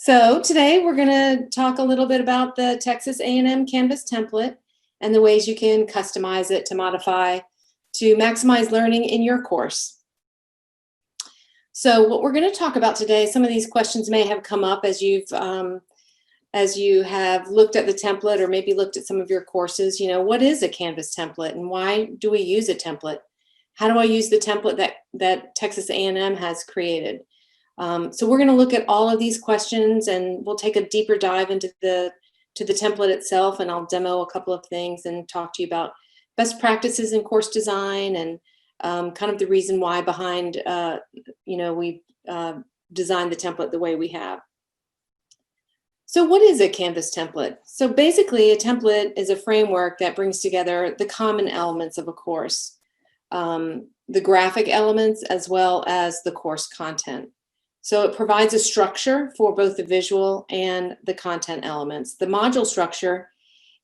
So today we're going to talk a little bit about the Texas A&M Canvas template and the ways you can customize it to modify to maximize learning in your course. So what we're going to talk about today, some of these questions may have come up as you have looked at the template or maybe looked at some of your courses. You know, what is a Canvas template and why do we use a template? How do I use the template that Texas A&M has created? So we're going to look at all of these questions and we'll take a deeper dive into the template itself, and I'll demo a couple of things and talk to you about best practices in course design and kind of the reason why behind we designed the template the way we have. So what is a Canvas template? So basically a template is a framework that brings together the common elements of a course, the graphic elements as well as the course content. So it provides a structure for both the visual and the content elements. The module structure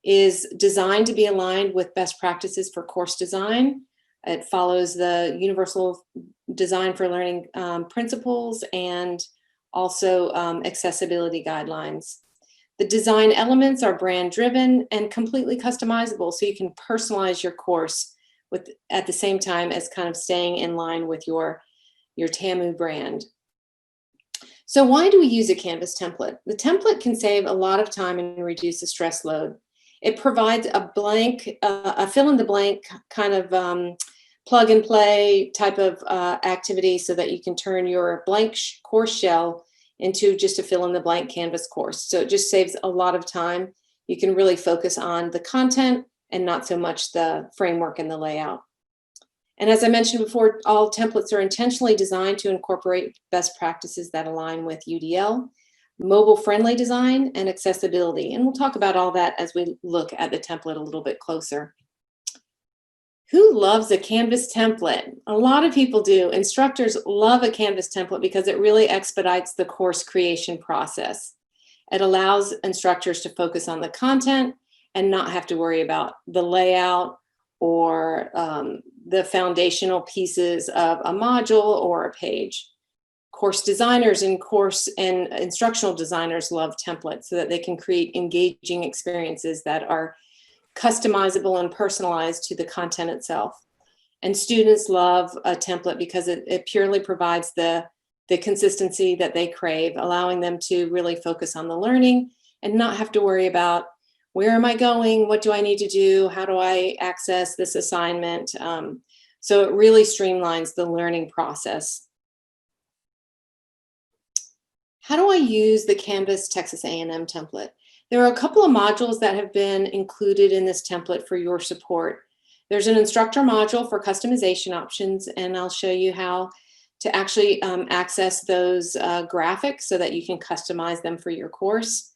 is designed to be aligned with best practices for course design. It follows the Universal Design for Learning principles and also accessibility guidelines. The design elements are brand driven and completely customizable, so you can personalize your course at the same time as kind of staying in line with your TAMU brand. So why do we use a Canvas template? The template can save a lot of time and reduce the stress load. It provides a blank, a fill in the blank kind of plug and play type of activity so that you can turn your blank course shell into just a fill in the blank Canvas course. So it just saves a lot of time. You can really focus on the content and not so much the framework and the layout. And as I mentioned before, all templates are intentionally designed to incorporate best practices that align with UDL, mobile-friendly design, and accessibility. And we'll talk about all that as we look at the template a little bit closer. Who loves a Canvas template? A lot of people do. Instructors love a Canvas template because it really expedites the course creation process. It allows instructors to focus on the content and not have to worry about the layout or the foundational pieces of a module or a page. Course designers and instructional designers love templates so that they can create engaging experiences that are customizable and personalized to the content itself. And students love a template because it purely provides the consistency that they crave, allowing them to really focus on the learning and not have to worry about where am I going? What do I need to do? How do I access this assignment? So it really streamlines the learning process. How do I use the Canvas Texas A&M template? There are a couple of modules that have been included in this template for your support. There's an instructor module for customization options, and I'll show you how to actually access those graphics so that you can customize them for your course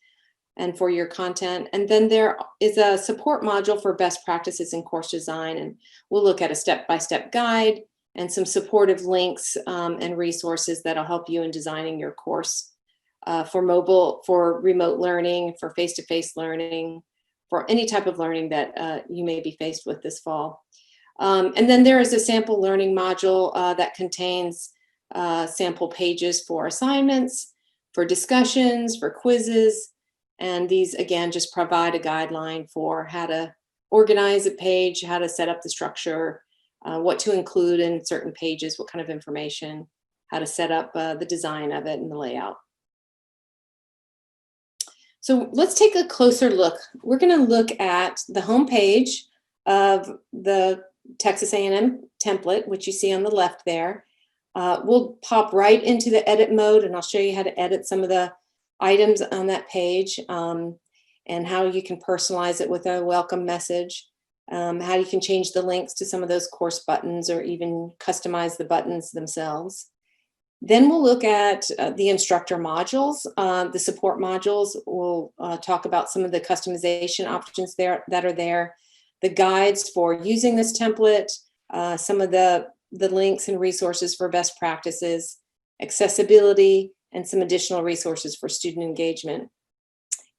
and for your content. And then there is a support module for best practices in course design, and we'll look at a step-by-step guide and some supportive links and resources that'll help you in designing your course for mobile, for remote learning, for face-to-face learning, for any type of learning that you may be faced with this fall. And then there is a sample learning module that contains sample pages for assignments, for discussions, for quizzes. And these, again, just provide a guideline for how to organize a page, how to set up the structure, what to include in certain pages, what kind of information, how to set up the design of it and the layout. So let's take a closer look. We're going to look at the home page of the Texas A&M template, which you see on the left there. We'll pop right into the edit mode, and I'll show you how to edit some of the items on that page and how you can personalize it with a welcome message, how you can change the links to some of those course buttons or even customize the buttons themselves. Then we'll look at the instructor modules, the support modules. We'll talk about some of the customization options that are there, the guides for using this template, some of the links and resources for best practices, accessibility, and some additional resources for student engagement.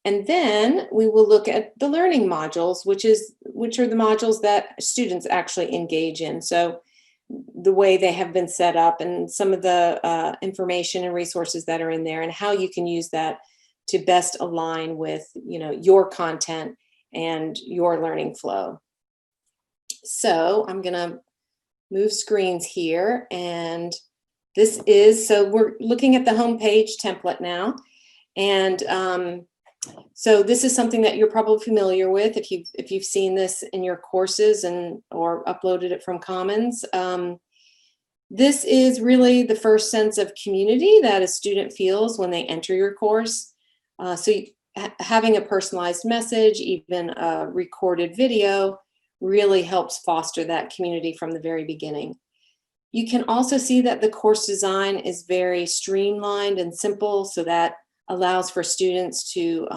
And then we will look at the learning modules, which are the modules that students actually engage in. So the way they have been set up and some of the information and resources that are in there and how you can use that to best align with, your content and your learning flow. So I'm going to move screens here, and so we're looking at the home page template now. And so this is something that you're probably familiar with if you've seen this in your courses or uploaded it from Commons. This is really the first sense of community that a student feels when they enter your course. Having a personalized message, even a recorded video, really helps foster that community from the very beginning. You can also see that the course design is very streamlined and simple, so that allows for students to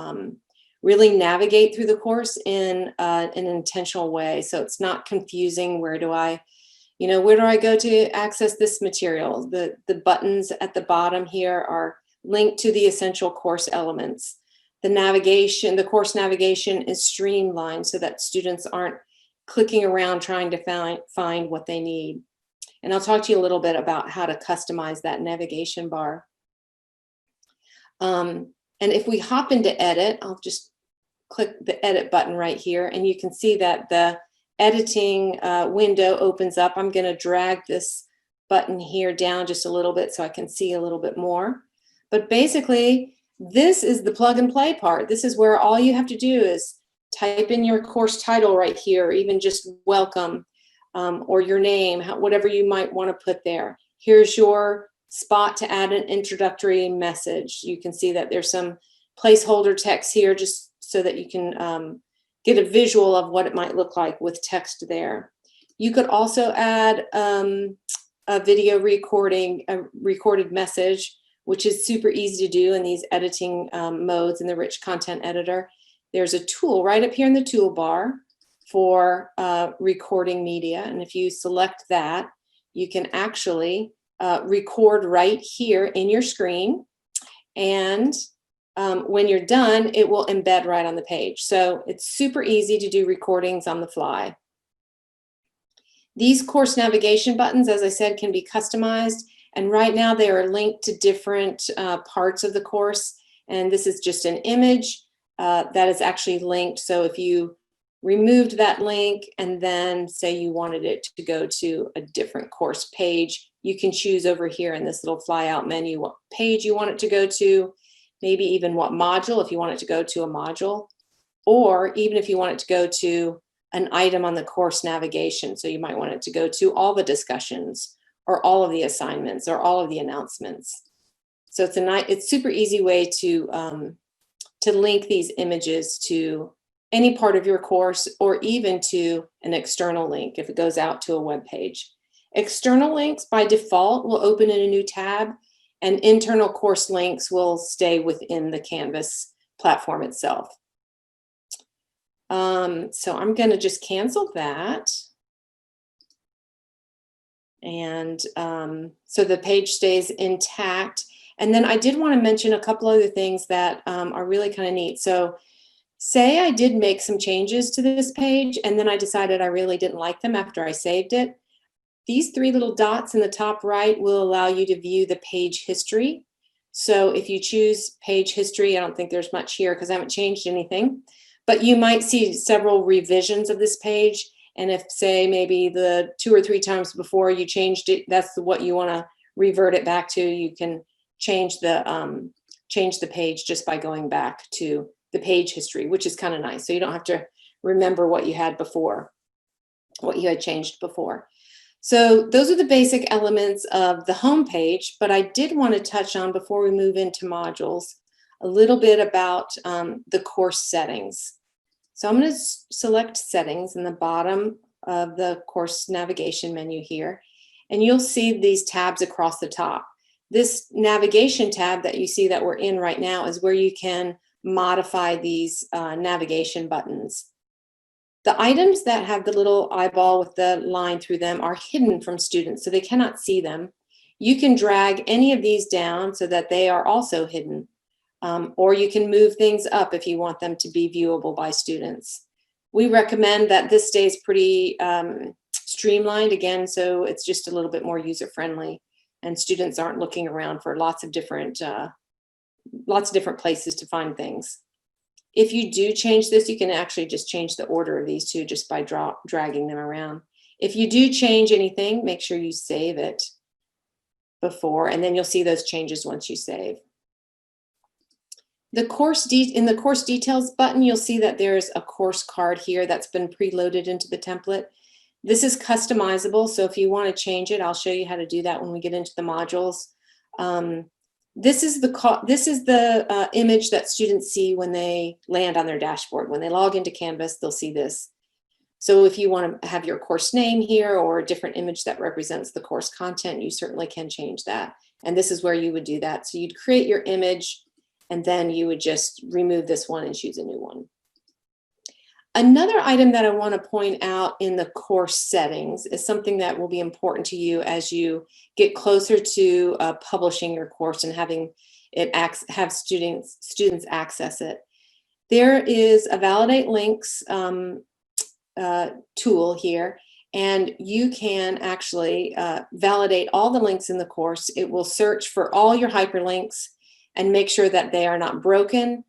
really navigate through the course in an intentional way. So it's not confusing. Where do I go to access this material? The buttons at the bottom here are linked to the essential course elements. The course navigation is streamlined so that students aren't clicking around trying to find what they need. And I'll talk to you a little bit about how to customize that navigation bar. And if we hop into edit, I'll just click the edit button right here, and you can see that the editing window opens up. I'm going to drag this button here down just a little bit so I can see a little bit more. But basically, this is the plug and play part. This is where all you have to do is type in your course title right here, or even just welcome, or your name, whatever you might want to put there. Here's your spot to add an introductory message. You can see that there's some placeholder text here just so that you can get a visual of what it might look like with text there. You could also add a video recording, a recorded message, which is super easy to do in these editing modes in the Rich Content Editor. There's a tool right up here in the toolbar for recording media. And if you select that, you can actually record right here in your screen. And when you're done, it will embed right on the page. So it's super easy to do recordings on the fly. These course navigation buttons, as I said, can be customized. And right now they are linked to different parts of the course. And this is just an image that is actually linked. So if you removed that link and then say you wanted it to go to a different course page, you can choose over here in this little flyout menu what page you want it to go to, maybe even what module, if you want it to go to a module, or even if you want it to go to an item on the course navigation. So you might want it to go to all the discussions or all of the assignments or all of the announcements. So it's super easy way to link these images to any part of your course, or even to an external link if it goes out to a web page. External links by default will open in a new tab, and internal course links will stay within the Canvas platform itself. So I'm going to just cancel that. And so the page stays intact. And then I did want to mention a couple other things that are really kind of neat. So say I did make some changes to this page, and then I decided I really didn't like them after I saved it. These three little dots in the top right will allow you to view the page history. So if you choose page history, I don't think there's much here because I haven't changed anything, but you might see several revisions of this page. And if, say, maybe the 2 or 3 times before you changed it, that's what you want to revert it back to, you can change the page just by going back to the page history, which is kind of nice. So you don't have to remember what you had before, what you had changed before. So those are the basic elements of the home page, but I did want to touch on, before we move into modules, a little bit about the course settings. So I'm going to select settings in the bottom of the course navigation menu here, and you'll see these tabs across the top. This navigation tab that you see that we're in right now is where you can modify these navigation buttons. The items that have the little eyeball with the line through them are hidden from students, so they cannot see them. You can drag any of these down so that they are also hidden, or you can move things up if you want them to be viewable by students. We recommend that this stays pretty streamlined, again, so it's just a little bit more user-friendly, and students aren't looking around for lots of different lots of different places to find things. If you do change this, you can actually just change the order of these two just by dragging them around. If you do change anything, make sure you save it before, and then you'll see those changes once you save. In the course details button, you'll see that there's a course card here that's been preloaded into the template. This is customizable, so if you want to change it, I'll show you how to do that when we get into the modules. This is the image that students see when they land on their dashboard. When they log into Canvas, they'll see this. So if you want to have your course name here or a different image that represents the course content, you certainly can change that. And this is where you would do that. So you'd create your image, and then you would just remove this one and choose a new one. Another item that I want to point out in the course settings is something that will be important to you as you get closer to publishing your course and having it have students access it. There is a validate links tool here, and you can actually validate all the links in the course. It will search for all your hyperlinks and make sure that they are not broken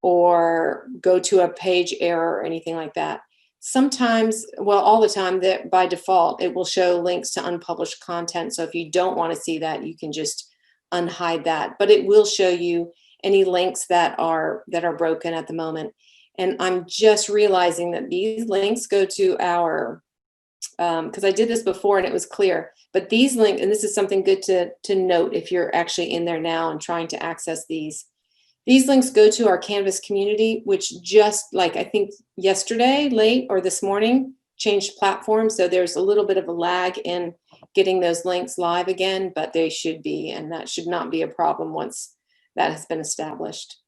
or go to a page error or anything like that. Sometimes, well, all the time, that by default, it will show links to unpublished content. So if you don't want to see that, you can just unhide that. But it will show you any links that are broken at the moment. And I'm just realizing that these links go to our, because I did this before and it was clear, but these links, and this is something good to note if you're actually in there now and trying to access these links go to our Canvas community, which just like I think yesterday, late or this morning, changed platforms. So there's a little bit of a lag in getting those links live again, but they should be, and that should not be a problem once that has been established.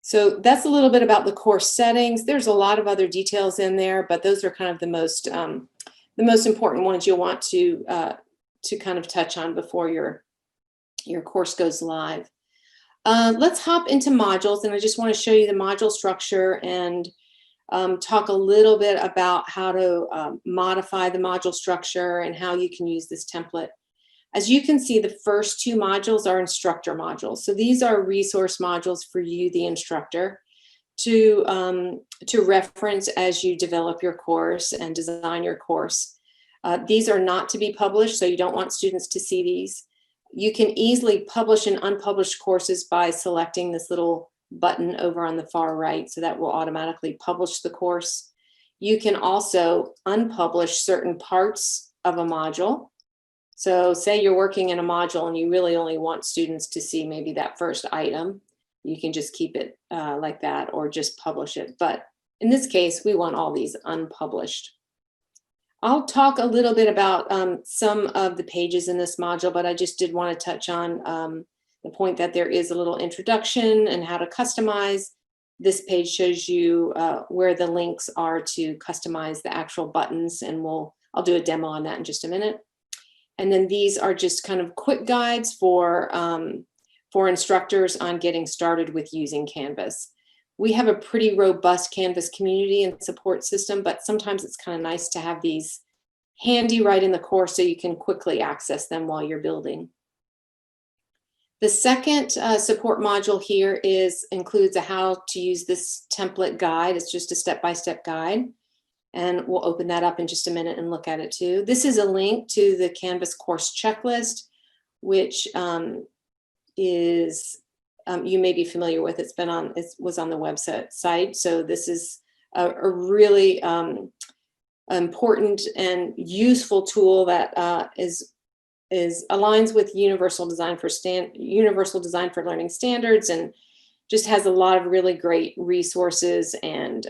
So that's a little bit about the course settings. There's a lot of other details in there, but those are kind of the most important ones you'll want to kind of touch on before your course goes live. Let's hop into modules, and I just want to show you the module structure and talk a little bit about how to modify the module structure and how you can use this template. As you can see, the first two modules are instructor modules. So these are resource modules for you, the instructor, to reference as you develop your course and design your course. These are not to be published, so you don't want students to see these. You can easily publish and unpublish courses by selecting this little button over on the far right, so that will automatically publish the course. You can also unpublish certain parts of a module. So say you're working in a module and you really only want students to see maybe that first item. You can just keep it like that or just publish it. But in this case, we want all these unpublished. I'll talk a little bit about some of the pages in this module, but I just did want to touch on the point that there is a little introduction and how to customize. This page shows you where the links are to customize the actual buttons, and I'll do a demo on that in just a minute. And then these are just kind of quick guides for instructors on getting started with using Canvas. We have a pretty robust Canvas community and support system, but sometimes it's kind of nice to have these handy right in the course so you can quickly access them while you're building. The second support module here includes a how to use this template guide. It's just a step-by-step guide. And we'll open that up in just a minute and look at it too. This is a link to the Canvas course checklist, which you may be familiar with. It was on the website site. So this is a really important and useful tool that aligns with Universal Design for Learning standards, and just has a lot of really great resources and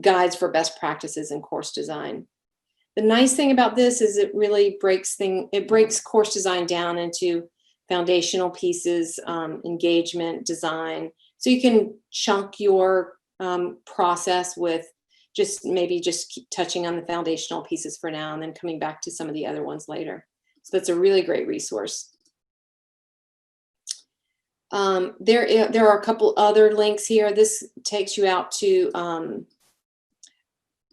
guides for best practices in course design. The nice thing about this is it really breaks course design down into foundational pieces, engagement, design. So you can chunk your process with just keep touching on the foundational pieces for now and then coming back to some of the other ones later. So that's a really great resource. There are a couple other links here. This takes you out to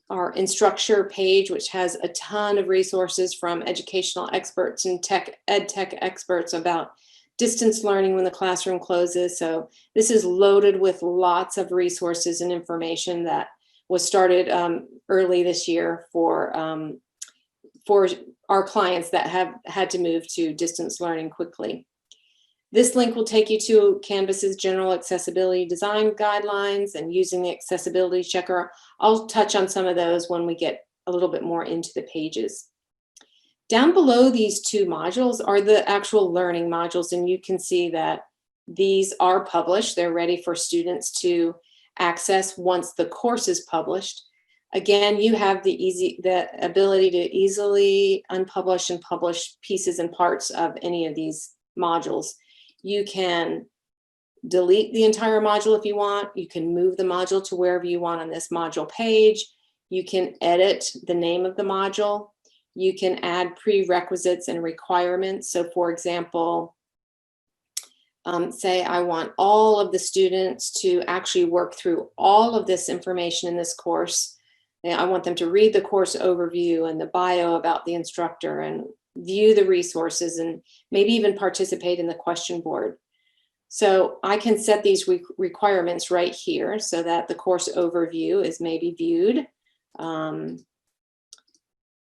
our Instructure page, which has a ton of resources from educational experts and ed tech experts about distance learning when the classroom closes. So this is loaded with lots of resources and information that was started early this year for our clients that have had to move to distance learning quickly. This link will take you to Canvas's general accessibility design guidelines and using the accessibility checker. I'll touch on some of those when we get a little bit more into the pages. Down below these two modules are the actual learning modules, and you can see that these are published. They're ready for students to access once the course is published. Again, you have the ability to easily unpublish and publish pieces and parts of any of these modules. You can delete the entire module if you want. You can move the module to wherever you want on this module page. You can edit the name of the module. You can add prerequisites and requirements. So for example, say I want all of the students to actually work through all of this information in this course. I want them to read the course overview and the bio about the instructor and view the resources and maybe even participate in the question board. So I can set these requirements right here so that the course overview is maybe viewed.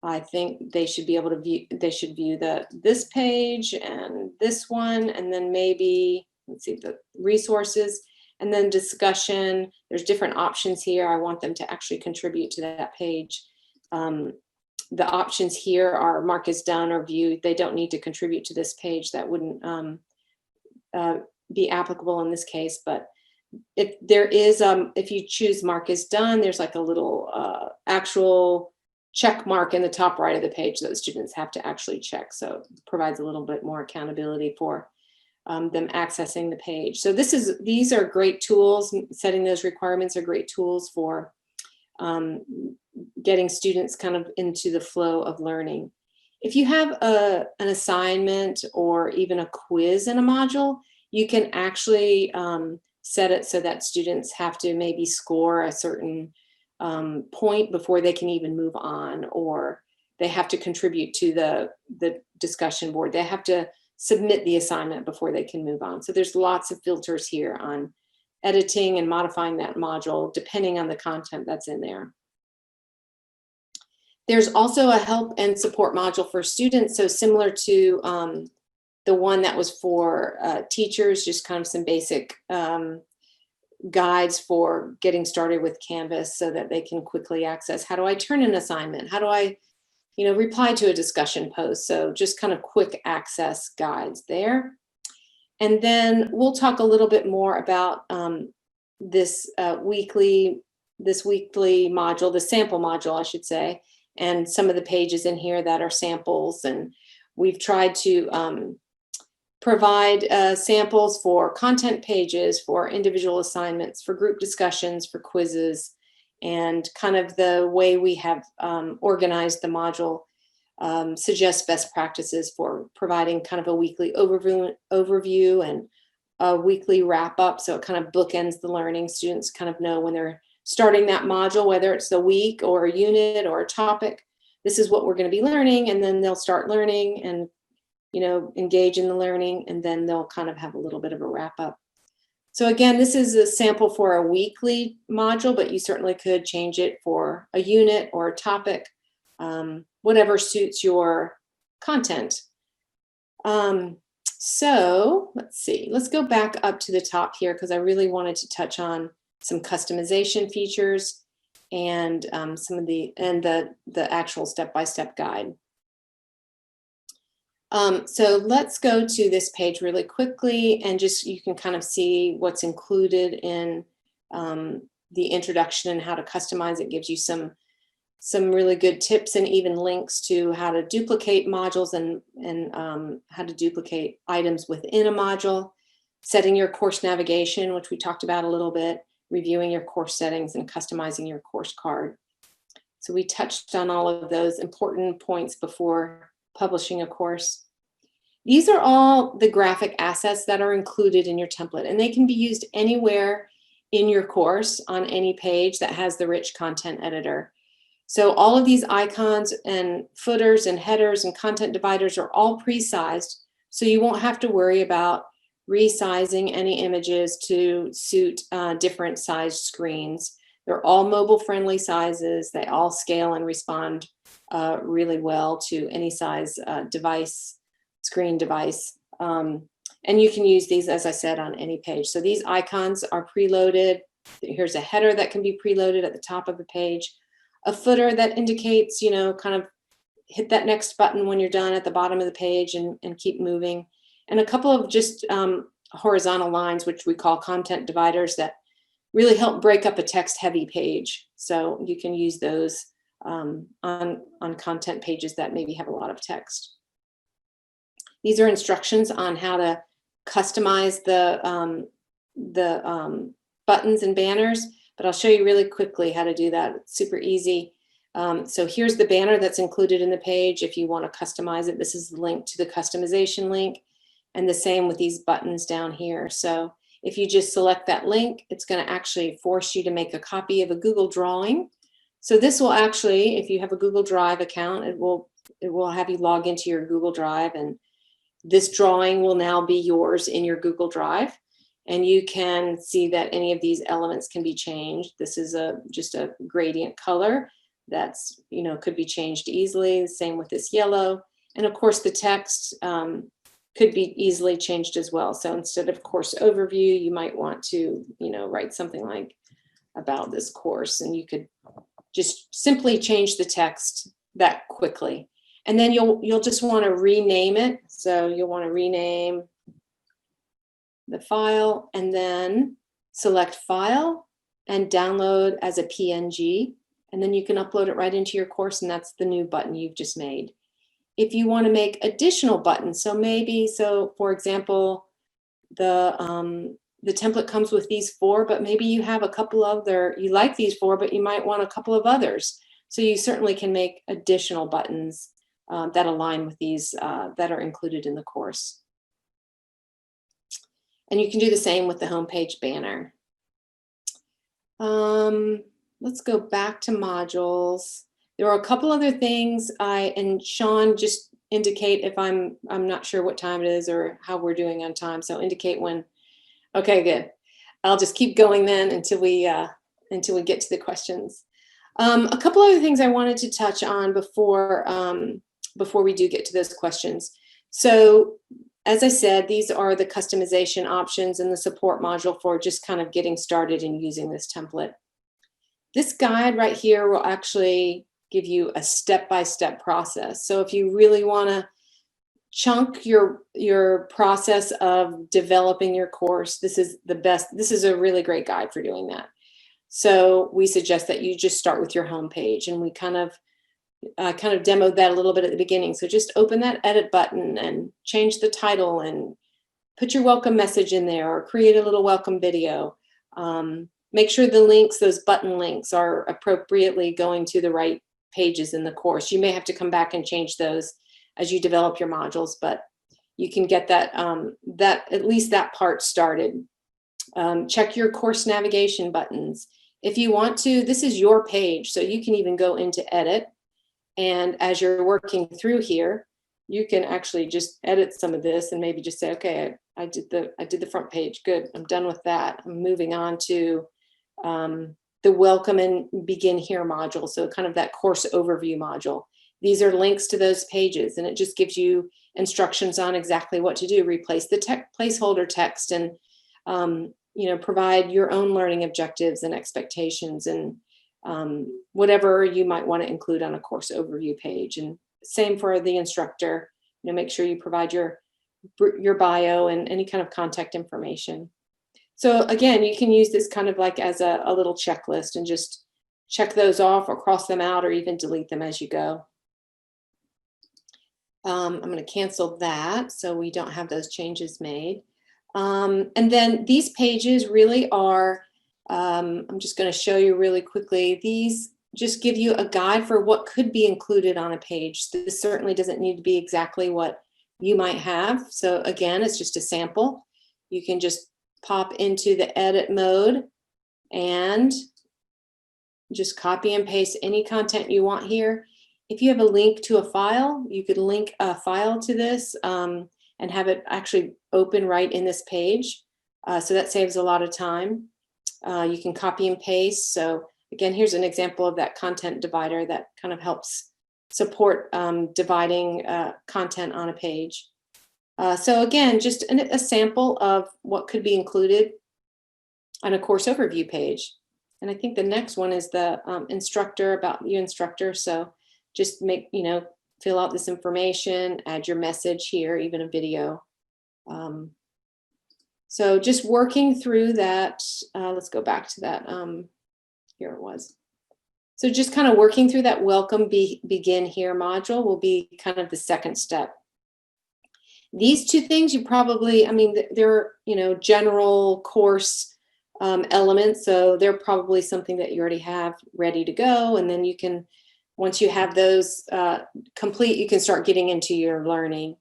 I think they should be able to view, they should view this page and this one, and then maybe, let's see, the resources, and then discussion. There's different options here. I want them to actually contribute to that page. The options here are mark as done or viewed. They don't need to contribute to this page. That wouldn't be applicable in this case, but if there is, if you choose mark as done, there's like a little actual check mark in the top right of the page that the students have to actually check. So it provides a little bit more accountability for them accessing the page. So these are great tools. Setting those requirements are great tools for getting students kind of into the flow of learning. If you have an assignment or even a quiz in a module, you can actually set it so that students have to maybe score a certain point before they can even move on, or they have to contribute to the discussion board. They have to submit the assignment before they can move on. So there's lots of filters here on editing and modifying that module depending on the content that's in there. There's also a help and support module for students. So similar to the one that was for teachers, just kind of some basic guides for getting started with Canvas so that they can quickly access. How do I turn an assignment? How do I, reply to a discussion post? So just kind of quick access guides there. And then we'll talk a little bit more about this weekly module, the sample module, I should say, and some of the pages in here that are samples. And we've tried to provide samples for content pages, for individual assignments, for group discussions, for quizzes, and kind of the way we have organized the module suggests best practices for providing kind of a weekly overview and a weekly wrap up. So it kind of bookends the learning. Students kind of know when they're starting that module, whether it's the week or a unit or a topic, this is what we're going to be learning, and then they'll start learning and engage in the learning, and then they'll kind of have a little bit of a wrap up. So again, this is a sample for a weekly module, but you certainly could change it for a unit or a topic, whatever suits your content. So let's see, let's go back up to the top here because I really wanted to touch on some customization features and some of the actual step-by-step guide. So let's go to this page really quickly, and just you can kind of see what's included in the introduction and how to customize. It gives you some really good tips and even links to how to duplicate modules and how to duplicate items within a module, setting your course navigation, which we talked about a little bit, reviewing your course settings, and customizing your course card. So we touched on all of those important points before publishing a course. These are all the graphic assets that are included in your template, and they can be used anywhere in your course on any page that has the rich content editor. So all of these icons and footers and headers and content dividers are all pre-sized So you won't have to worry about resizing any images to suit different sized screens. They're all mobile friendly sizes. They all scale and respond really well to any size device, screen device. And you can use these, as I said, on any page. So these icons are preloaded. Here's a header that can be preloaded at the top of the page, a footer that indicates, you know, kind of hit that next button when you're done at the bottom of the page and keep moving. And a couple of just horizontal lines, which we call content dividers, that really help break up a text heavy page. So you can use those on content pages that maybe have a lot of text. These are instructions on how to customize the buttons and banners, but I'll show you really quickly how to do that. It's super easy. So here's the banner that's included in the page. If you want to customize it, this is the link to the customization link, and the same with these buttons down here. So if you just select that link, it's going to actually force you to make a copy of a Google drawing. So this will actually, if you have a Google Drive account, it will have you log into your Google Drive, and this drawing will now be yours in your Google Drive. And you can see that any of these elements can be changed. This is just a gradient color that's, you know, could be changed easily. Same with this yellow. And of course the text could be easily changed as well. So instead of course overview, you might want to, you know, write something like about this course, and you could just simply change the text that quickly. And then you'll just want to rename it. So you'll want to rename the file and then select file and download as a PNG. And then you can upload it right into your course, and that's the new button you've just made. If you want to make additional buttons, so for example, the template comes with these 4, but maybe you have a couple other, you like these 4, but you might want a couple of others. So you certainly can make additional buttons that align with these that are included in the course. And you can do the same with the homepage banner. Let's go back to modules. There are a couple other things and Sean, just indicate if I'm not sure what time it is or how we're doing on time. So indicate when. Okay, good. I'll just keep going then until we get to the questions. A couple other things I wanted to touch on before we do get to those questions. So as I said, these are the customization options and the support module for just kind of getting started in using this template. This guide right here will actually give you a step-by-step process. So if you really want to chunk your process of developing your course, this is the best. This is a really great guide for doing that. So we suggest that you just start with your home page, and we kind of demoed that a little bit at the beginning. So just open that edit button and change the title and put your welcome message in there, or create a little welcome video. Make sure the links, those button links, are appropriately going to the right pages in the course. You may have to come back and change those as you develop your modules, but you can get that at least that part started. Check your course navigation buttons. If you want to, this is your page, so you can even go into edit, and as you're working through here, you can actually just edit some of this and maybe just say, okay, I did the front page, good, I'm done with that. I'm moving on to the welcome and begin here module, so kind of that course overview module. These are links to those pages, and it just gives you instructions on exactly what to do. Replace the placeholder text, and provide your own learning objectives and expectations, and whatever you might want to include on a course overview page. And same for the instructor. Make sure you provide your bio and any kind of contact information. So again, you can use this kind of like as a little checklist, and just check those off or cross them out or even delete them as you go. I'm going to cancel that so we don't have those changes made. And then these pages really are, I'm just going to show you really quickly. These just give you a guide for what could be included on a page. This certainly doesn't need to be exactly what you might have. So again, it's just a sample. You can just pop into the edit mode and just copy and paste any content you want here. If you have a link to a file, you could link a file to this. and have it actually open right in this page. So that saves a lot of time. You can copy and paste. So again, here's an example of that content divider that kind of helps support dividing content on a page. So again, just a sample of what could be included on a course overview page. And I think the next one is the instructor, about you instructor. So just make, fill out this information, add your message here, even a video. So just working through that, let's go back to that, here it was. So just kind of working through that welcome begin here module will be kind of the second step. These two things you probably, they're, general course elements, so they're probably something that you already have ready to go. And then you can, once you have those complete, you can start getting into your learning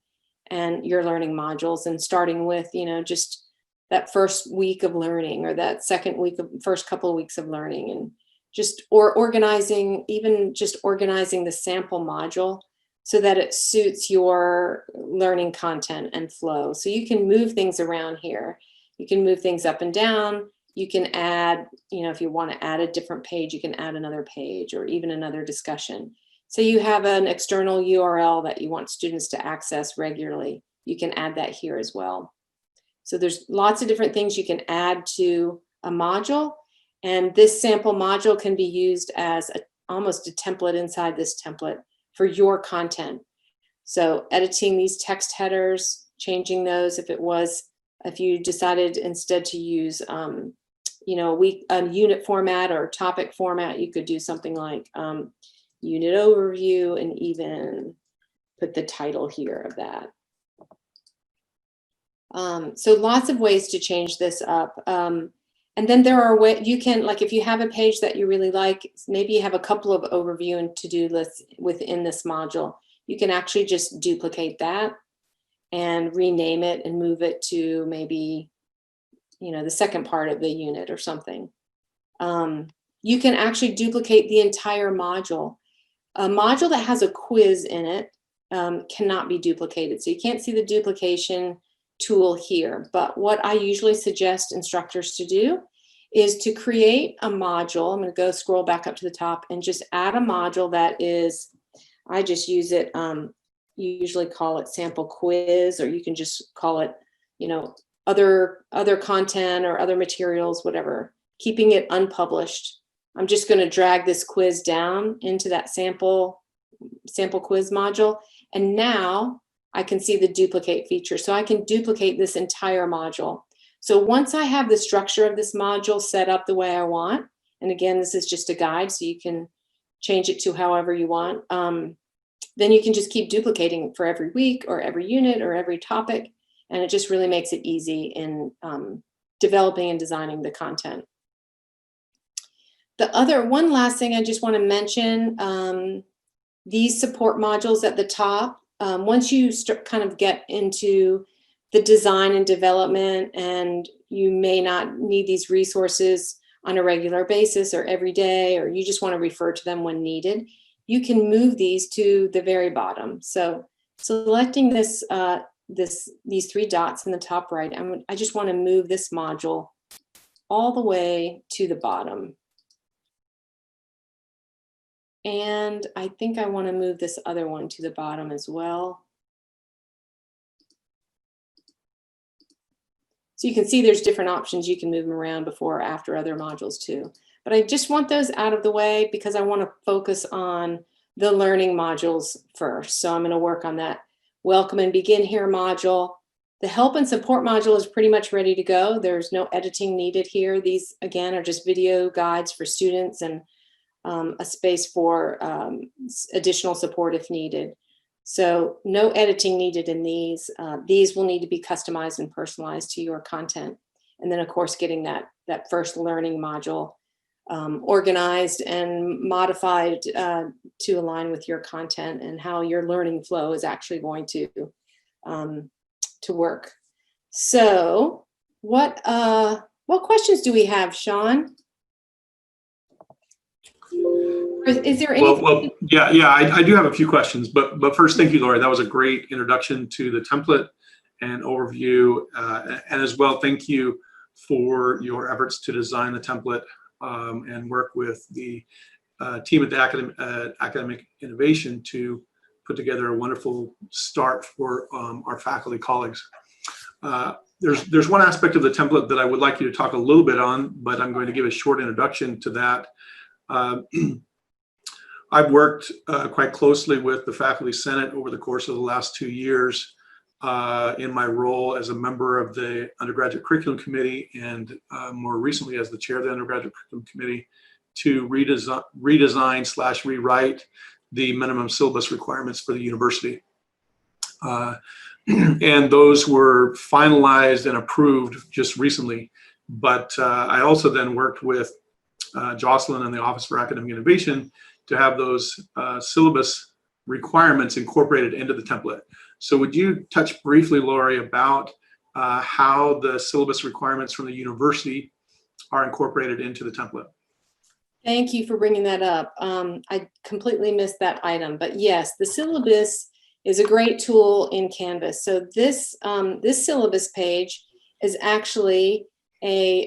and your learning modules, and starting with, just that first week of learning, or that second week of first couple of weeks of learning, and just organizing the sample module so that it suits your learning content and flow. So you can move things around here. You can move things up and down. You can add, if you want to add a different page, you can add another page or even another discussion. So you have an external URL that you want students to access regularly. You can add that here as well. So there's lots of different things you can add to a module. And this sample module can be used as almost a template inside this template for your content. So editing these text headers, changing those if you decided instead to use a unit format or topic format, you could do something like unit overview, and even put the title here of that. So lots of ways to change this up. And then there are ways you can, like if you have a page that you really like, maybe you have a couple of overview and to-do lists within this module, you can actually just duplicate that and rename it and move it to maybe, the second part of the unit or something. You can actually duplicate the entire module. A module that has a quiz in it cannot be duplicated. So you can't see the duplication tool here, but what I usually suggest instructors to do is to create a module. I'm going to go scroll back up to the top and just add a module that is, I just use it, you usually call it sample quiz, or you can just call it, other content or other materials, whatever, keeping it unpublished. I'm just going to drag this quiz down into that sample quiz module. And now I can see the duplicate feature. So I can duplicate this entire module. So once I have the structure of this module set up the way I want, and again, this is just a guide, so you can change it to however you want, then you can just keep duplicating for every week or every unit or every topic. And it just really makes it easy in developing and designing the content. One last thing I just want to mention, these support modules at the top, once you kind of get into the design and development, and you may not need these resources on a regular basis or every day, or you just want to refer to them when needed, you can move these to the very bottom. So selecting these three dots in the top right, I just want to move this module all the way to the bottom. And I think I want to move this other one to the bottom as well. So you can see there's different options. You can move them around before or after other modules too. But I just want those out of the way because I want to focus on the learning modules first. So I'm going to work on that welcome and begin here module. The help and support module is pretty much ready to go. There's no editing needed here. These, again, are just video guides for students and a space for additional support if needed. So no editing needed in these. These will need to be customized and personalized to your content. And then, of course, getting that first learning module organized and modified to align with your content and how your learning flow is actually going to work. So what questions do we have, Sean? Is there anything? Well, yeah, I do have a few questions, but first, thank you, Laurie. That was a great introduction to the template and overview. And as well, thank you for your efforts to design the template and work with the team at the Academic Innovation to put together a wonderful start for our faculty colleagues. There's one aspect of the template that I would like you to talk a little bit on, but I'm going to give a short introduction to that. I've worked quite closely with the Faculty Senate over the course of the last 2 years in my role as a member of the Undergraduate Curriculum Committee and more recently as the chair of the Undergraduate Curriculum Committee to redesign / rewrite the minimum syllabus requirements for the university. And those were finalized and approved just recently. But I also then worked with Jocelyn and the Office for Academic Innovation to have those syllabus requirements incorporated into the template. So would you touch briefly, Laurie, about how the syllabus requirements from the university are incorporated into the template? Thank you for bringing that up. I completely missed that item, but yes, the syllabus is a great tool in Canvas. So this syllabus page is actually a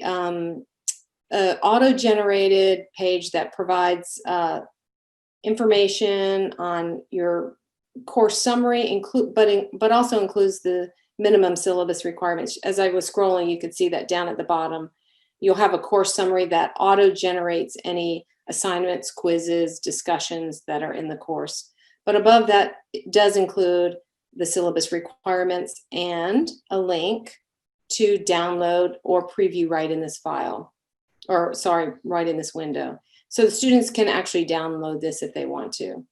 auto-generated page that provides information on your course summary, but also includes the minimum syllabus requirements. As I was scrolling, you could see that down at the bottom. You'll have a course summary that auto-generates any assignments, quizzes, discussions that are in the course. But above that, it does include the syllabus requirements and a link to download or preview right in this file, or sorry, right in this window. So the students can actually download this if they want to.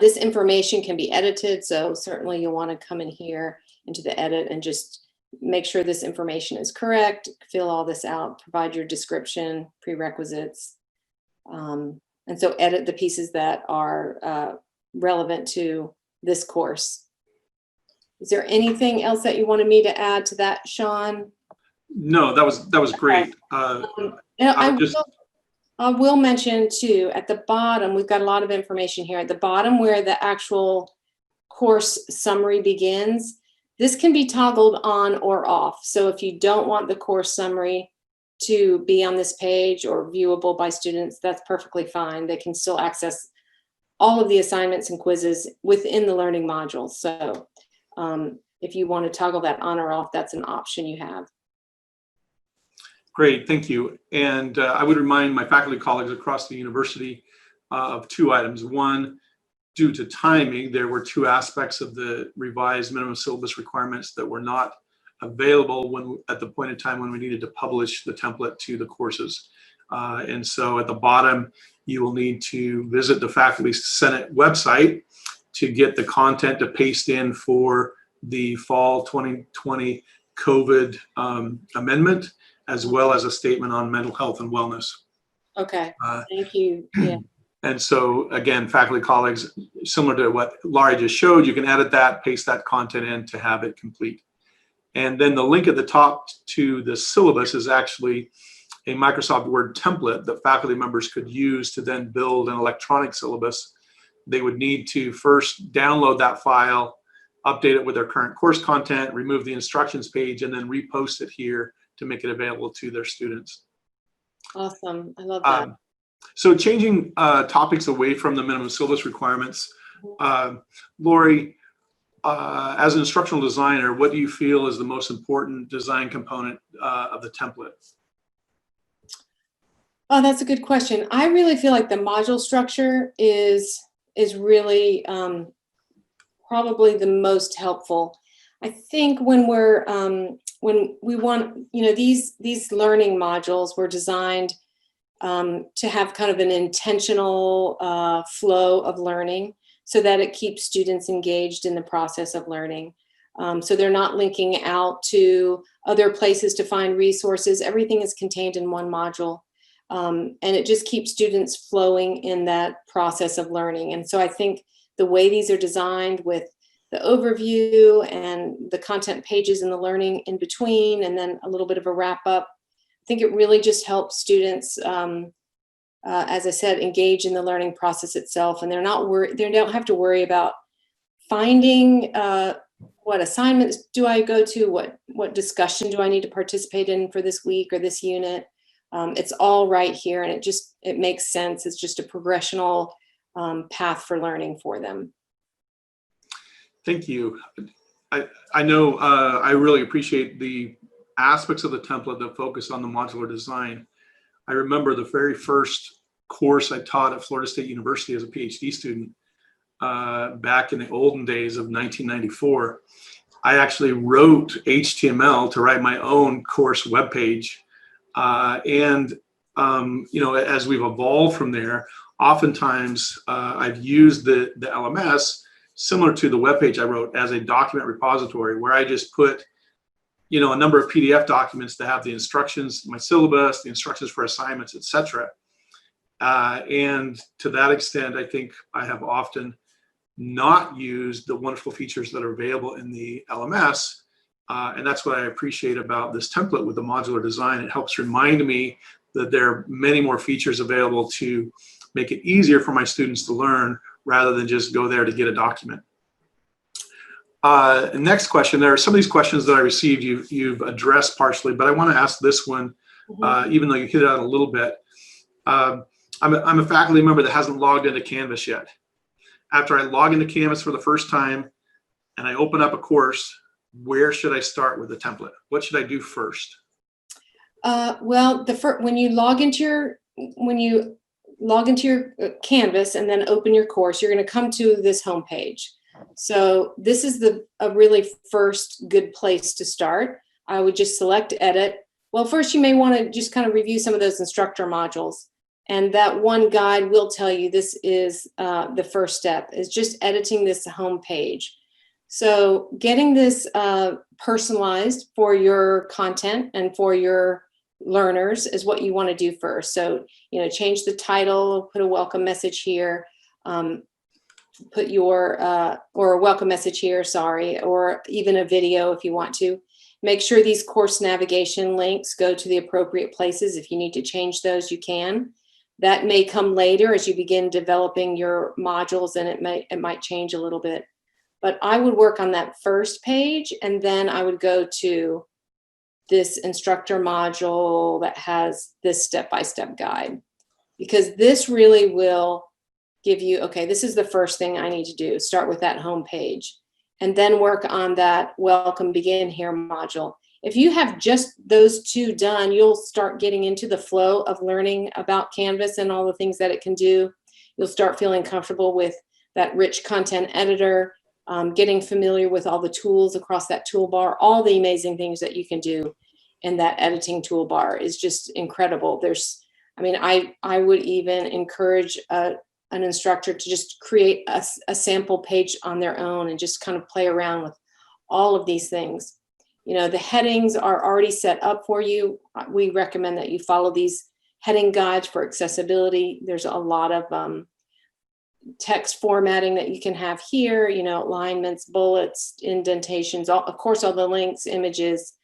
This information can be edited, so certainly you'll want to come in here into the edit and just make sure this information is correct, fill all this out, provide your description, prerequisites, and so edit the pieces that are relevant to this course. Is there anything else that you wanted me to add to that, Sean? No, that was great. I will mention too, at the bottom, we've got a lot of information here. At the bottom where the actual course summary begins, this can be toggled on or off. So if you don't want the course summary to be on this page or viewable by students, that's perfectly fine. They can still access all of the assignments and quizzes within the learning module. So if you want to toggle that on or off, that's an option you have. Great, thank you. And I would remind my faculty colleagues across the university of 2 items. One, due to timing, there were 2 aspects of the revised minimum syllabus requirements that were not available at the point in time when we needed to publish the template to the courses. And so at the bottom, you will need to visit the Faculty Senate website to get the content to paste in for the fall 2020 COVID amendment, as well as a statement on mental health and wellness. Okay, thank you. Yeah. And so again, faculty colleagues, similar to what Laurie just showed, you can edit that, paste that content in to have it complete. And then the link at the top to the syllabus is actually a Microsoft Word template that faculty members could use to then build an electronic syllabus. They would need to first download that file, update it with their current course content, remove the instructions page, and then repost it here to make it available to their students. Awesome, I love that. So changing topics away from the minimum syllabus requirements, Laurie, as an instructional designer, what do you feel is the most important design component of the template? Oh, that's a good question. I really feel like the module structure is really probably the most helpful. I think when we want, these learning modules were designed to have kind of an intentional flow of learning so that it keeps students engaged in the process of learning. So they're not linking out to other places to find resources. Everything is contained in one module. And it just keeps students flowing in that process of learning. And so I think the way these are designed with the overview and the content pages and the learning in between, and then a little bit of a wrap up, I think it really just helps students, as I said, engage in the learning process itself. And they don't have to worry about finding what assignments do I go to? What discussion do I need to participate in for this week or this unit? It's all right here, and it makes sense. It's just a progressional path for learning for them. Thank you. I know I really appreciate the aspects of the template that focus on the modular design. I remember the very first course I taught at Florida State University as a PhD student back in the olden days of 1994. I actually wrote HTML to write my own course webpage. You know, as we've evolved from there, oftentimes I've used the LMS similar to the webpage I wrote as a document repository where I just put, you know, a number of PDF documents that have the instructions, my syllabus, the instructions for assignments, etc. And to that extent, I think I have often not used the wonderful features that are available in the LMS. And that's what I appreciate about this template with the modular design. It helps remind me that there are many more features available to make it easier for my students to learn rather than just go there to get a document. Next question, there are some of these questions that I received you've addressed partially, but I want to ask this one, even though you hit it out a little bit. I'm a faculty member that hasn't logged into Canvas yet. After I log into Canvas for the first time and I open up a course, where should I start with the template? What should I do first? Well, when you log into your Canvas and then open your course, you're going to come to this home page. So this is a really first good place to start. I would just select edit. Well, first you may want to just kind of review some of those instructor modules. And that one guide will tell you this is the first step, is just editing this home page. So getting this personalized for your content and for your learners is what you want to do first. So, you know, change the title, put a welcome message here, put your, or a welcome message here, sorry, or even a video if you want to. Make sure these course navigation links go to the appropriate places. If you need to change those, you can. That may come later as you begin developing your modules, and it might change a little bit. But I would work on that first page, and then I would go to this instructor module that has this step-by-step guide, because this really will give you, okay, this is the first thing I need to do. Start with that home page, and then work on that welcome begin here module. If you have just those two done, you'll start getting into the flow of learning about Canvas and all the things that it can do. You'll start feeling comfortable with that rich content editor, getting familiar with all the tools across that toolbar. All the amazing things that you can do in that editing toolbar is just incredible. I mean, I would even encourage an instructor to just create a sample page on their own and just kind of play around with all of these things. You know, the headings are already set up for you. We recommend that you follow these heading guides for accessibility. There's a lot of text formatting that you can have here, you know, alignments, bullets, indentations, of course, all the links, images,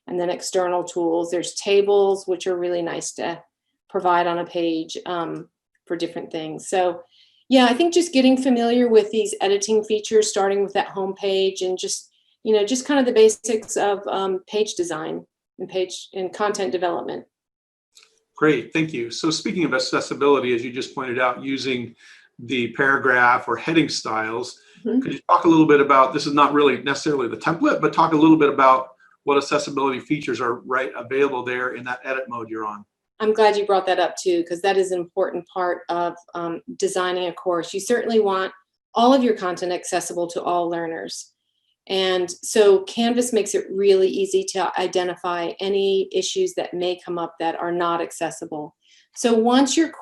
and then external tools. There's tables, which are really nice to provide on a page for different things. So yeah, I think just getting familiar with these editing features, starting with that home page, and just, you know, just kind of the basics of page design and content development. Great, thank you. So speaking of accessibility, as you just pointed out, using the paragraph or heading styles, could you talk a little bit about, this is not really necessarily the template, but talk a little bit about what accessibility features are available there in that edit mode you're on? I'm glad you brought that up too, because that is an important part of designing a course. You certainly want all of your content accessible to all learners. And so Canvas makes it really easy to identify any issues that may come up that are not accessible. So once your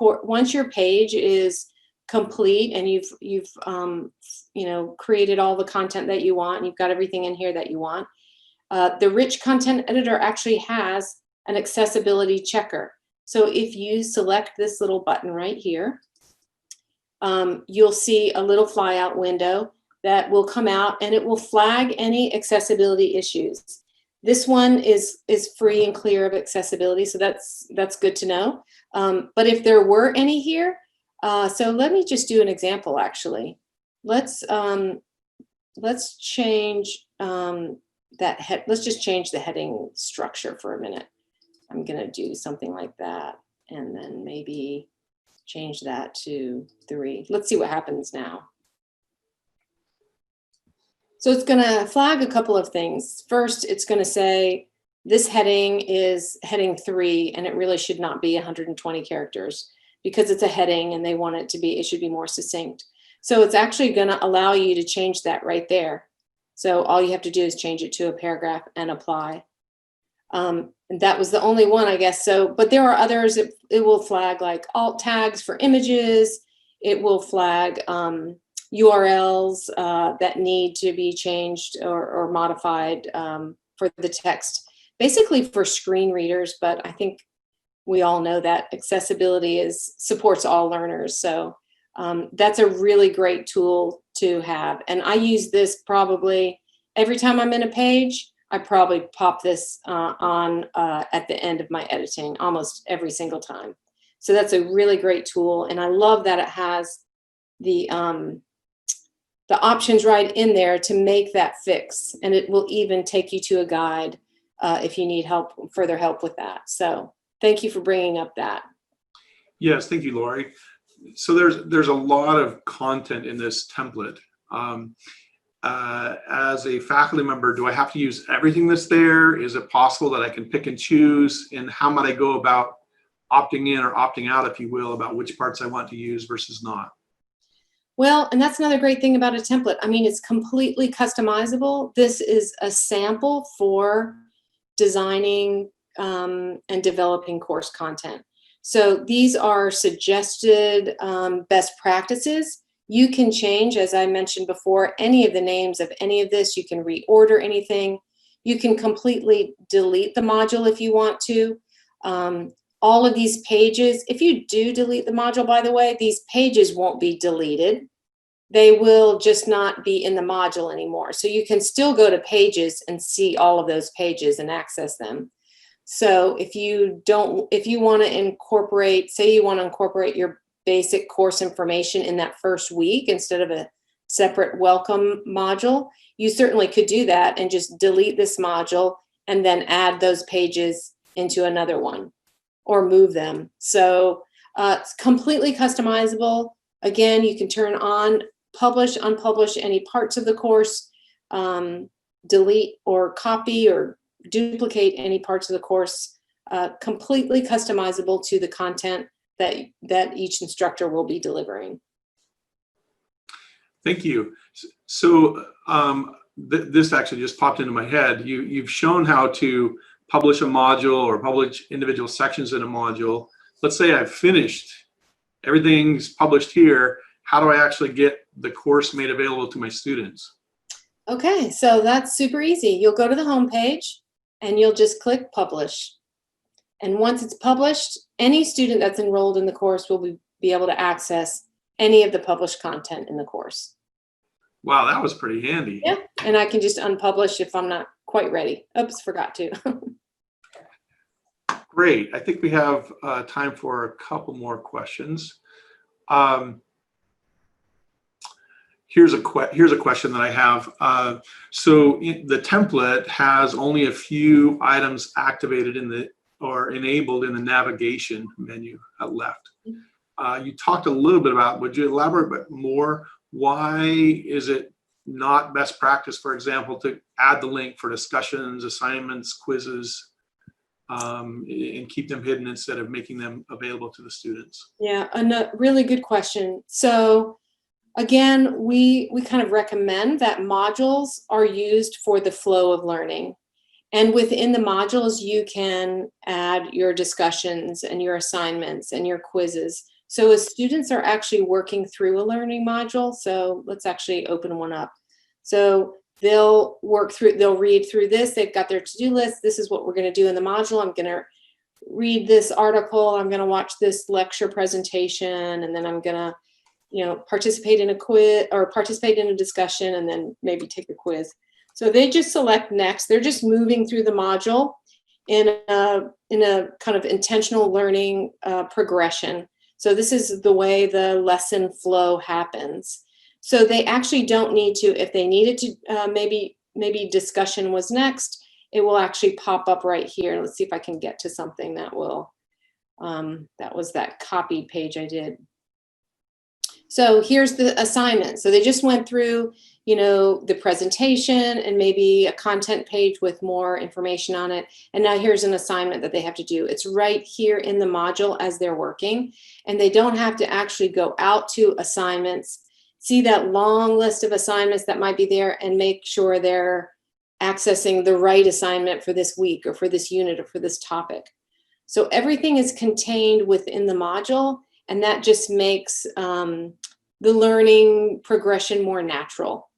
page is complete and you've you know, created all the content that you want, and you've got everything in here that you want, the rich content editor actually has an accessibility checker. So if you select this little button right here, you'll see a little flyout window that will come out, and it will flag any accessibility issues. This one is free and clear of accessibility, so that's good to know. But if there were any here, so let me just do an example actually. Let's let's change let's just change the heading structure for a minute. I'm going to do something like that, and then maybe change that to 3. Let's see what happens now. So it's going to flag a couple of things. First, it's going to say this heading is heading 3, and it really should not be 120 characters because it's a heading and they want it to be, it should be more succinct. So it's actually going to allow you to change that right there. So all you have to do is change it to a paragraph and apply. And that was the only one, I guess. So, but there are others. It will flag like alt tags for images. It will flag URLs that need to be changed or modified for the text, basically for screen readers. But I think we all know that accessibility supports all learners. So that's a really great tool to have. And I use this probably every time I'm in a page. I probably pop this on at the end of my editing almost every single time. So that's a really great tool. And I love that it has the options right in there to make that fix. And it will even take you to a guide if you need further help with that. So thank you for bringing up that. Yes, thank you, Laurie. So there's a lot of content in this template. As a faculty member, do I have to use everything that's there? Is it possible that I can pick and choose? And how might I go about opting in or opting out, if you will, about which parts I want to use versus not? Well, and that's another great thing about a template. I mean, it's completely customizable. This is a sample for designing and developing course content. So these are suggested best practices. You can change, as I mentioned before, any of the names of any of this. You can reorder anything. You can completely delete the module if you want to. All of these pages, if you do delete the module, by the way, these pages won't be deleted. They will just not be in the module anymore. So you can still go to pages and see all of those pages and access them. So if you want to incorporate, say you want to incorporate your basic course information in that first week instead of a separate welcome module, you certainly could do that and just delete this module and then add those pages into another one or move them. So it's completely customizable. Again, you can turn on, publish, unpublish any parts of the course, delete or copy or duplicate any parts of the course, completely customizable to the content that each instructor will be delivering. Thank you. So this actually just popped into my head. You've shown how to publish a module or publish individual sections in a module. Let's say I've finished, everything's published here. How do I actually get the course made available to my students? Okay, so that's super easy. You'll go to the home page and you'll just click publish. And once it's published, any student that's enrolled in the course will be able to access any of the published content in the course. Wow, that was pretty handy. Yeah, and I can just unpublish if I'm not quite ready. Oops, forgot to. Great. I think we have time for a couple more questions. Here's a question that I have. So the template has only a few items activated or enabled in the navigation menu at left. You talked a little bit about, would you elaborate a bit more? Why is it not best practice, for example, to add the link for discussions, assignments, quizzes, and keep them hidden instead of making them available to the students? Yeah, a really good question. So again, we kind of recommend that modules are used for the flow of learning. And within the modules, you can add your discussions and your assignments and your quizzes. So as students are actually working through a learning module, so let's actually open one up. So they'll read through this. They've got their to-do list. This is what we're going to do in the module. I'm going to read this article. I'm going to watch this lecture presentation, and then I'm going to participate in a quiz or participate in a discussion and then maybe take a quiz. So they just select next. They're just moving through the module in a kind of intentional learning progression. So this is the way the lesson flow happens. So they actually don't need to, if they needed to, maybe discussion was next, it will actually pop up right here. Let's see if I can get to something that will, that was that copied page I did. So here's the assignment. So they just went through, you know, the presentation and maybe a content page with more information on it. And now here's an assignment that they have to do. It's right here in the module as they're working, and they don't have to actually go out to assignments, see that long list of assignments that might be there, and make sure they're accessing the right assignment for this week or for this unit or for this topic. So everything is contained within the module, and that just makes the learning progression more natural.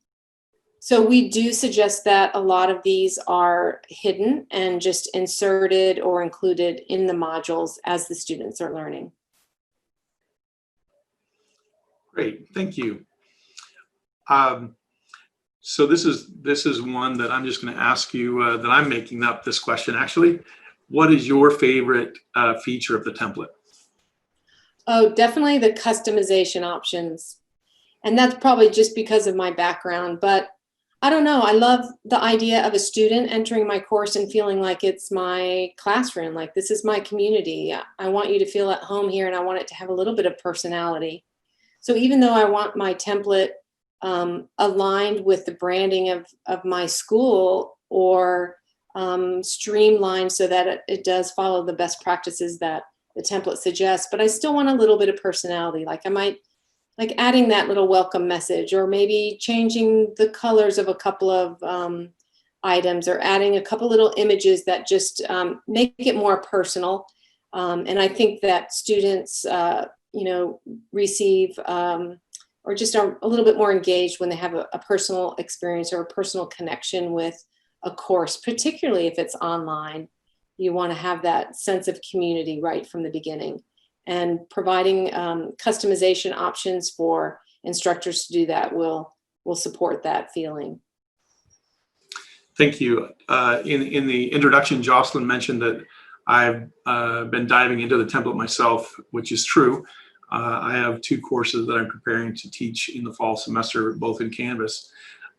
So we do suggest that a lot of these are hidden and just inserted or included in the modules as the students are learning. Great, thank you. So this is one that I'm just going to ask you, that I'm making up this question actually. What is your favorite feature of the template? Oh, definitely the customization options. And that's probably just because of my background, but I don't know. I love the idea of a student entering my course and feeling like it's my classroom, like this is my community. I want you to feel at home here, and I want it to have a little bit of personality. So even though I want my template aligned with the branding of my school, or streamlined so that it does follow the best practices that the template suggests, but I still want a little bit of personality. Like I might like adding that little welcome message, or maybe changing the colors of a couple of items, or adding a couple little images that just make it more personal. And I think that students, you know, receive or just are a little bit more engaged when they have a personal experience or a personal connection with a course, particularly if it's online. You want to have that sense of community right from the beginning, and providing customization options for instructors to do that will support that feeling. Thank you. In the introduction, Jocelyn mentioned that I've been diving into the template myself, which is true. I have 2 courses that I'm preparing to teach in the fall semester, both in Canvas.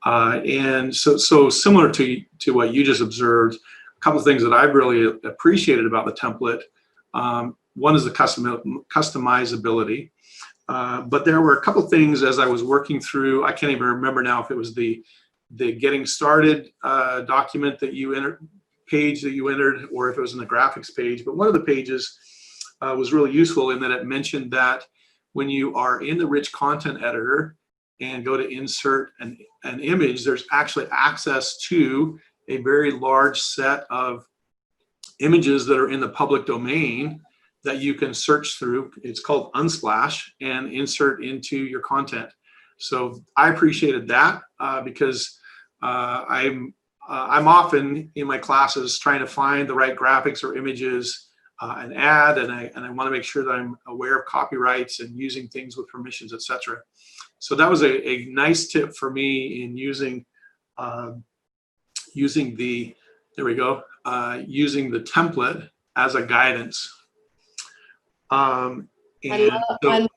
And so similar to what you just observed, a couple of things that I've really appreciated about the template. One is the customizability, but there were a couple of things as I was working through. I can't even remember now if it was the getting started document that you entered, page that you entered, or if it was in the graphics page. But one of the pages was really useful in that it mentioned that when you are in the rich content editor and go to insert an image, there's actually access to a very large set of images that are in the public domain that you can search through. It's called Unsplash, and insert into your content. So I appreciated that because I'm often in my classes trying to find the right graphics or images and add, and I want to make sure that I'm aware of copyrights and using things with permissions, etc. So that was a nice tip for me in using the, there we go, using the template as a guidance. I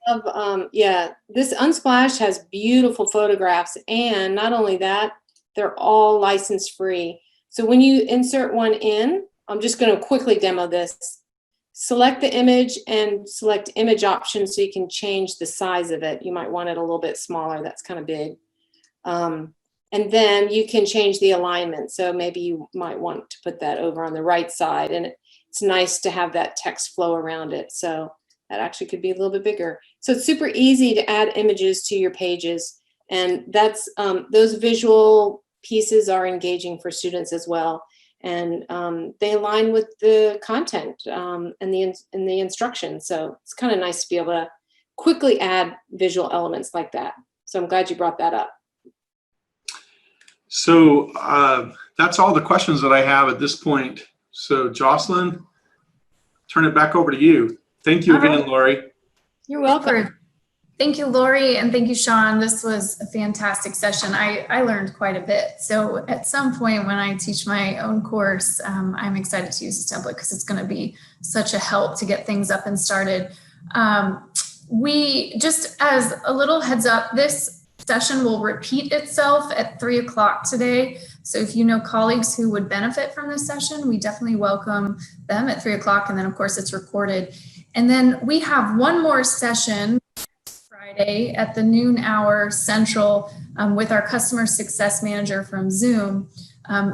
love, yeah, this Unsplash has beautiful photographs, and not only that, they're all license free. So when you insert one in, I'm just going to quickly demo this. Select the image and select image options so you can change the size of it. You might want it a little bit smaller. That's kind of big. And then you can change the alignment. So maybe you might want to put that over on the right side, and it's nice to have that text flow around it. So that actually could be a little bit bigger. So it's super easy to add images to your pages. And that's those visual pieces are engaging for students as well. And they align with the content and the instruction. So it's kind of nice to be able to quickly add visual elements like that. So I'm glad you brought that up. So that's all the questions that I have at this point. So Jocelyn, turn it back over to you. Thank you again, Laurie. You're welcome. Thank you, Laurie, and thank you, Sean. This was a fantastic session. I learned quite a bit. So at some point when I teach my own course, I'm excited to use this template because it's going to be such a help to get things up and started. We, just as a little heads up, this session will repeat itself at 3 o'clock today. So if you know colleagues who would benefit from this session, we definitely welcome them at 3 o'clock. And then of course it's recorded. And then we have one more session Friday at the noon hour Central with our customer success manager from Zoom.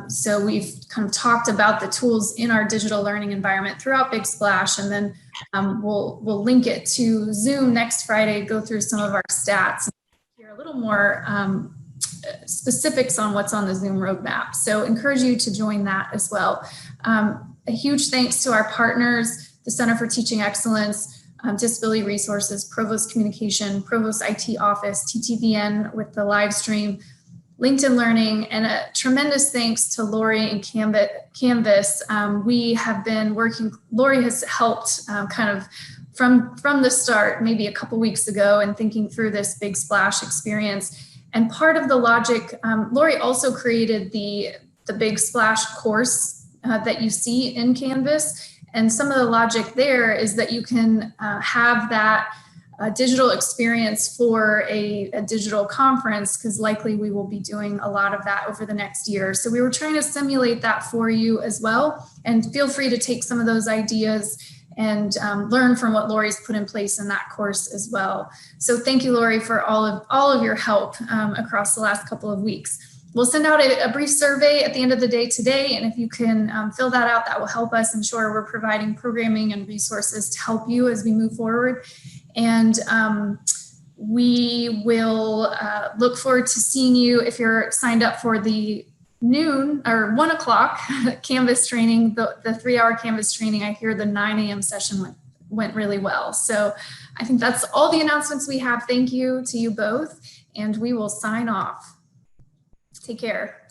So we've kind of talked about the tools in our digital learning environment throughout Big Splash, and then we'll link it to Zoom next Friday, go through some of our stats, and hear a little more specifics on what's on the Zoom roadmap. So encourage you to join that as well. A huge thanks to our partners, the Center for Teaching Excellence, Disability Resources, Provost Communication, Provost IT Office, TTVN with the live stream, LinkedIn Learning, and a tremendous thanks to Laurie and Canvas. We have been working, Laurie has helped kind of from the start, maybe a couple weeks ago, and thinking through this Big Splash experience. And part of the logic, Laurie also created the Big Splash course that you see in Canvas. And some of the logic there is that you can have that digital experience for a digital conference, because likely we will be doing a lot of that over the next year. So we were trying to simulate that for you as well. And feel free to take some of those ideas and learn from what Laurie's put in place in that course as well. So thank you, Laurie, for all of your help across the last couple of weeks. We'll send out a brief survey at the end of the day today, and if you can fill that out, that will help us ensure we're providing programming and resources to help you as we move forward. And we will look forward to seeing you if you're signed up for the noon or 1 o'clock Canvas training, the 3-hour Canvas training. I hear the 9 a.m. session went really well. So I think that's all the announcements we have. Thank you to you both, and we will sign off. Take care.